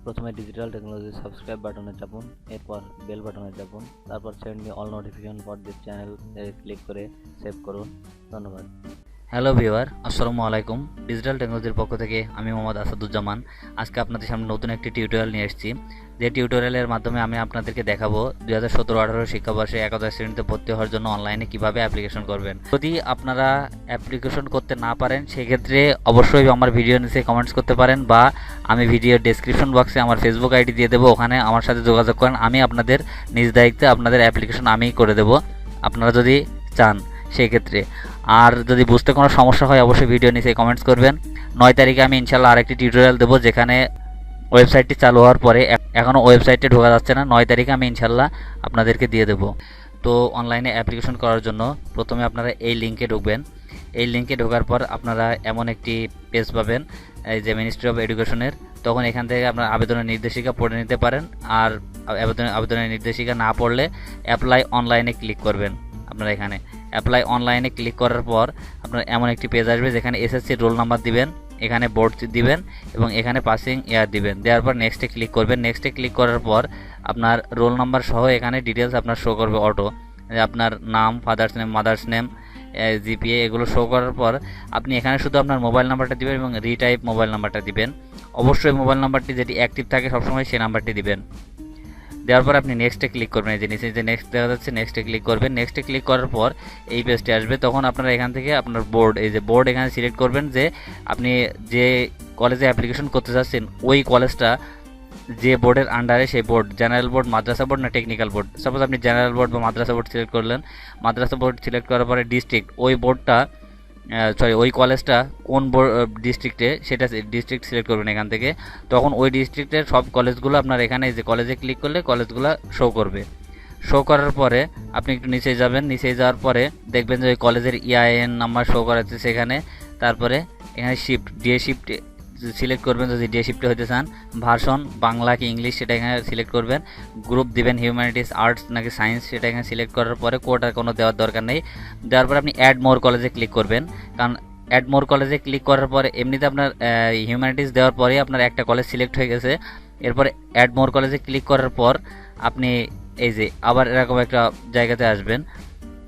প্রথমে digital technology subscribe বাটনে চাপুন, এরপর বেল বাটনে চাপুন, তারপর send me all notification for this channel click করে সেভ করুন। ধন্যবাদ। হ্যালো ভিউয়ার, আসসালামু আলাইকুম। ডিজিটাল টেকনোলজির পক্ষ থেকে আমি মোহাম্মদ আসাদুজ্জামান। আজকে আপনাদের সামনে নতুন একটি টিউটোরিয়াল নিয়ে এসেছি, যে টিউটোরিয়ালের মাধ্যমে আমি আপনাদেরকে দেখাবো 2017-18 শিক্ষাবর্ষে একাদশ শ্রেণীতে ভর্তি হওয়ার জন্য অনলাইনে কিভাবে অ্যাপ্লিকেশন করবেন। যদি আপনারা অ্যাপ্লিকেশন করতে না পারেন সেক্ষেত্রে অবশ্যই আমার ভিডিও নিচে কমেন্টস করতে পারেন, বা আমি ভিডিওর ডেসক্রিপশন বক্সে আমার ফেসবুক আইডি দিয়ে দেবো, ওখানে আমার সাথে যোগাযোগ করেন। আমি আপনাদের নিজ দায়িত্বে আপনাদের অ্যাপ্লিকেশন আমিই করে দেবো, আপনারা যদি চান সেই ক্ষেত্রে। আর যদি বুঝতে কোনো সমস্যা হয় অবশ্যই ভিডিও নিচে কমেন্টস করবেন। 9 তারিখে আমি ইনশাল্লাহ আরেকটি টিউটোরিয়াল দেবো, যেখানে ওয়েবসাইটটি চালু হওয়ার পরে এখনও ওয়েবসাইটে ঢোকা যাচ্ছে না। 9 তারিখে আমি ইনশাল্লাহ আপনাদেরকে দিয়ে দেবো। তো অনলাইনে অ্যাপ্লিকেশন করার জন্য প্রথমে আপনারা এই লিঙ্কে ঢুকবেন। এই লিঙ্কে ঢোকার পর আপনারা এমন একটি পেজ পাবেন, এই যে মিনিস্ট্রি অফ এডুকেশনের। তখন এখান থেকে আপনার আবেদনের নির্দেশিকা পড়ে নিতে পারেন। আর আবেদনের নির্দেশিকা না পড়লে অ্যাপ্লাই অনলাইনে ক্লিক করবেন। আপনারা এখানে অ্যাপ্লাই অনলাইনে ক্লিক করার পর আপনার এমন একটি পেজ আসবে, যেখানে এসএসসি রোল নাম্বার দিবেন, এখানে বোর্ড দিবেন এবং এখানে পাসিং ইয়ার দিবেন। দেওয়ার পর নেক্সটে ক্লিক করবেন। নেক্সটে ক্লিক করার পর আপনার রোল নাম্বার সহ এখানে ডিটেলস আপনার শো করবে অটো, আপনার নাম, father's name, mother's name, GPA, এগুলো শো করার পর আপনি এখানে শুধু আপনার মোবাইল নাম্বারটা দিবেন এবং রিটাইপ মোবাইল নাম্বারটা দিবেন। অবশ্যই মোবাইল নাম্বারটি যেটি অ্যাক্টিভ থাকে সবসময় সেই নাম্বারটি দিবেন। দেওয়ার পর আপনি নেক্সটে ক্লিক করবেন। এই যে নিচে যে নেক্সট দেখা যাচ্ছে, নেক্সটে ক্লিক করবেন। নেক্সটে ক্লিক করার পর এই পেজটি আসবে। তখন আপনারা এখান থেকে আপনার বোর্ড, এই যে বোর্ড এখানে সিলেক্ট করবেন, যে আপনি যে কলেজে অ্যাপ্লিকেশন করতে চাচ্ছেন ওই কলেজটা যে বোর্ডের আন্ডারে, সেই বোর্ড জেনারেল বোর্ড, মাদ্রাসা বোর্ড না টেকনিক্যাল বোর্ড। সাপোজ আপনি জেনারেল বোর্ড বা মাদ্রাসা বোর্ড সিলেক্ট করলেন। মাদ্রাসা বোর্ড সিলেক্ট করার পরে ডিস্ট্রিক্ট, ওই বোর্ডটা ওই কলেজটা কোন ডিস্ট্রিক্টে সেটা ডিস্ট্রিক্ট সিলেক্ট করবেন এখান থেকে। তখন ওই ডিস্ট্রিক্টের সব কলেজগুলো আপনার এখানে যে কলেজে ক্লিক করলে কলেজগুলো শো করবে। শো করার পরে আপনি একটু নিচে যাবেন। নিচে যাওয়ার পরে দেখবেন যে ওই কলেজের ইআইএন নাম্বার শো করাচ্ছে সেখানে। তারপরে এখানে শিফট, ডিএ শিফট সিলেক্ট করবেন যদি ডিএ শিফটে হতে চান। ভার্সন বাংলা কি ইংলিশ সেটা এখানে সিলেক্ট করবেন। গ্রুপ দিবেন হিউম্যানিটিস, আর্টস নাকি সায়েন্স সেটা এখানে সিলেক্ট করার পরে কোটা কোনো দেওয়ার দরকার নেই। দেওয়ার পরে আপনি অ্যাড মোর কলেজে ক্লিক করবেন, কারণ অ্যাড মোর কলেজে ক্লিক করার পরে এমনিতে আপনার হিউম্যানিটিস দেওয়ার পরে আপনার একটা কলেজ সিলেক্ট হয়ে গেছে। এরপরে অ্যাড মোর কলেজে ক্লিক করার পর আপনি এই যে আবার এরকম একটা জায়গাতে আসবেন,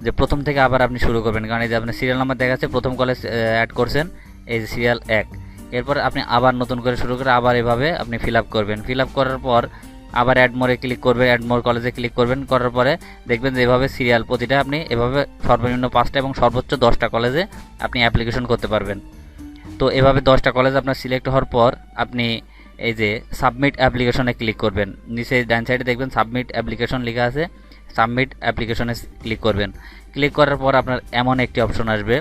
যে প্রথম থেকে আবার আপনি শুরু করবেন, কারণ এই যে আপনার সিরিয়াল নাম্বার দেখাচ্ছে, প্রথম কলেজ অ্যাড করছেন, এই যে সিরিয়াল 1। এরপর আপনি আবার নতুন করে শুরু করে আবার এভাবে আপনি ফিল আপ করবেন। ফিল আপ করার পর আবার অ্যাড মোরে ক্লিক করবেন, অ্যাড মোর কলেজে ক্লিক করবেন। করার পরে দেখবেন যে এভাবে সিরিয়াল প্রতিটা আপনি এভাবে সর্বনিম্ন 5টা এবং সর্বোচ্চ 10টা কলেজে আপনি অ্যাপ্লিকেশন করতে পারবেন। তো এভাবে 10টা কলেজ আপনার সিলেক্ট হওয়ার পর আপনি এই যে সাবমিট অ্যাপ্লিকেশনে ক্লিক করবেন। নিচে ডান সাইডে দেখবেন সাবমিট অ্যাপ্লিকেশন লেখা আছে, সাবমিট অ্যাপ্লিকেশনে ক্লিক করবেন। ক্লিক করার পর আপনার এমন একটি অপশন আসবে,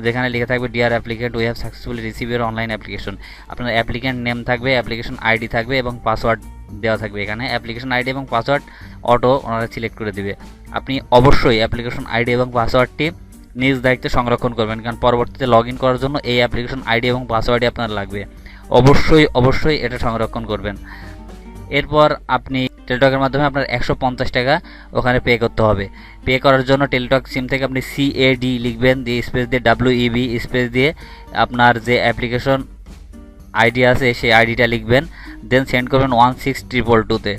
যেখানে লিখে থাকবে dear applicant, we have successfully receive your online application. আপনার অ্যাপ্লিকেন্ট নেম থাকবে, অ্যাপ্লিকেশন আইডি থাকবে এবং পাসওয়ার্ড দেওয়া থাকবে। এখানে অ্যাপ্লিকেশন আইডি এবং পাসওয়ার্ড অটো ওনারা সিলেক্ট করে দিবে। আপনি অবশ্যই অ্যাপ্লিকেশন আইডি এবং পাসওয়ার্ডটি নিজ দায়িত্বে সংরক্ষণ করবেন, কারণ পরবর্তীতে লগ ইন করার জন্য এই অ্যাপ্লিকেশন আইডি এবং পাসওয়ার্ডই আপনার লাগবে। অবশ্যই এটা সংরক্ষণ করবেন। এরপর আপনি টেলিটকের মাধ্যমে আপনার 150 টাকা ওখানে পে করতে হবে। পে করার জন্য টেলিটক সিম থেকে আপনি CAD লিখবেন, দিয়ে স্পেস দিয়ে WEB স্পেস দিয়ে আপনার যে অ্যাপ্লিকেশন আইডি আছে সেই আইডিটা লিখবেন, দেন সেন্ড করবেন 16222-তে।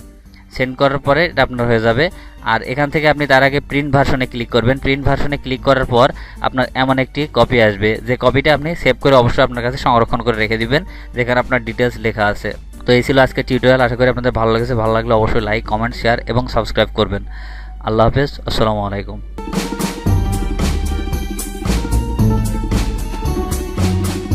সেন্ড করার পরে এটা আপনার হয়ে যাবে। আর এখান থেকে আপনি তার আগে প্রিন্ট ভার্সনে ক্লিক করবেন। প্রিন্ট ভার্সনে ক্লিক করার পর আপনার এমন একটি কপি আসবে, যে কপিটা আপনি সেভ করে অবশ্যই আপনার কাছে সংরক্ষণ করে রেখে দিবেন, যেখানে আপনার ডিটেলস লেখা আছে। তো এই ছিল আজকে টিউটোরিয়াল। আশা করি আপনাদের ভালো লেগেছে। ভালো লাগলে অবশ্যই লাইক, কমেন্ট, শেয়ার এবং সাবস্ক্রাইব করবেন। আল্লাহ হাফেজ, আসসালামু আলাইকুম।